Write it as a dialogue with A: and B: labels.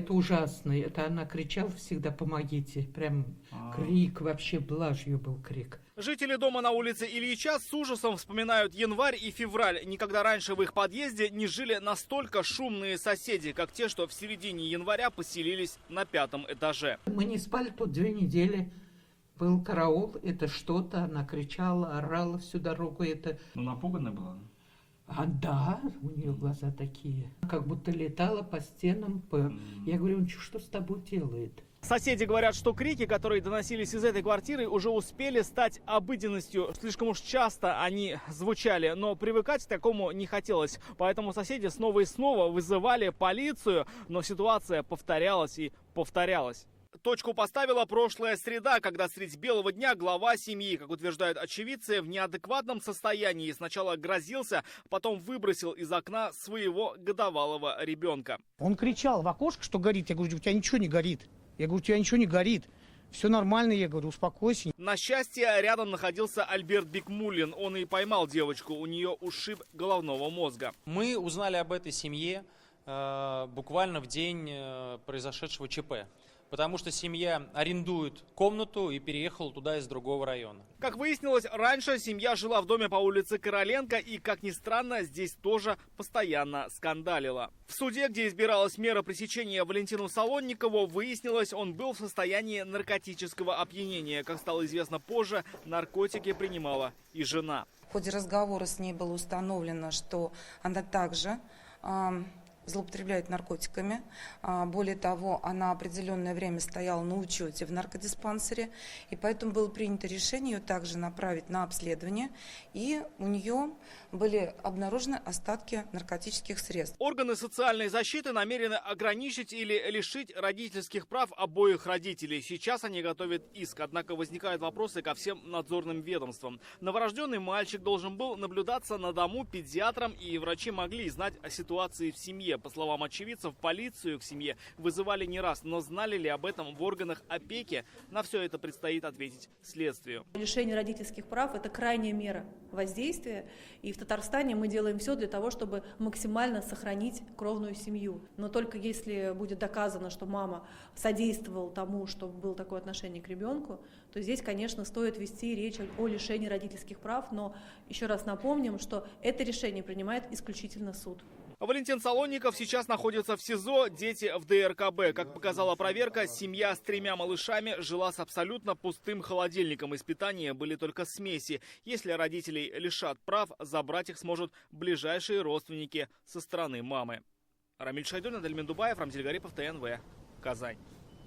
A: это ужасно. Это она кричала всегда «помогите». Прям крик, вообще блажью был крик.
B: Жители дома на улице Ильича с ужасом вспоминают январь и февраль. Никогда раньше в их подъезде не жили настолько шумные соседи, как те, что в середине января поселились на 5-м этаже.
A: Мы не спали тут 2 недели. Был караул, это что-то. Она кричала, орала всю дорогу. Это...
C: Ну, напугана была?
A: Да, у нее глаза такие. Как будто летала по стенам. Я говорю, он что с тобой делает?
B: Соседи говорят, что крики, которые доносились из этой квартиры, уже успели стать обыденностью. Слишком уж часто они звучали, но привыкать к такому не хотелось. Поэтому соседи снова и снова вызывали полицию, но ситуация повторялась и повторялась. Точку поставила прошлая среда, когда средь белого дня глава семьи, как утверждают очевидцы, в неадекватном состоянии сначала грозился, потом выбросил из окна своего годовалого ребенка.
D: Он кричал в окошко, что горит. Я говорю, у тебя ничего не горит. Я говорю, у тебя ничего не горит. Все нормально, я говорю, успокойся.
B: На счастье, рядом находился Альберт Бикмуллин. Он и поймал девочку, у нее ушиб головного мозга.
E: Мы узнали об этой семье буквально в день произошедшего ЧП. Потому что семья арендует комнату и переехала туда из другого района.
B: Как выяснилось, раньше семья жила в доме по улице Короленко и, как ни странно, здесь тоже постоянно скандалила. В суде, где избиралась мера пресечения Валентину Солонникову, выяснилось, он был в состоянии наркотического опьянения. Как стало известно позже, наркотики принимала и жена.
F: В ходе разговора с ней было установлено, что она также злоупотребляет наркотиками. Более того, она определенное время стояла на учете в наркодиспансере, и поэтому было принято решение ее также направить на обследование, и у нее были обнаружены остатки наркотических средств.
B: Органы социальной защиты намерены ограничить или лишить родительских прав обоих родителей. Сейчас они готовят иск, однако возникают вопросы ко всем надзорным ведомствам. Новорожденный мальчик должен был наблюдаться на дому педиатром, и врачи могли знать о ситуации в семье. По словам очевидцев, полицию к семье вызывали не раз, но знали ли об этом в органах опеки? На все это предстоит ответить следствию.
G: Лишение родительских прав – это крайняя мера воздействия, и в Татарстане мы делаем все для того, чтобы максимально сохранить кровную семью. Но только если будет доказано, что мама содействовала тому, чтобы было такое отношение к ребенку, то здесь, конечно, стоит вести речь о лишении родительских прав, но еще раз напомним, что это решение принимает исключительно суд.
B: Валентин Солонников сейчас находится в СИЗО, дети в ДРКБ. Как показала проверка, семья с 3 малышами жила с абсолютно пустым холодильником. Из питания были только смеси. Если родителей лишат прав, забрать их сможет ближайшие родственники со стороны мамы. Рамиль Шайдуллин, Адельмин Дубаев, Рамзиль Гарипов, ТНВ, Казань.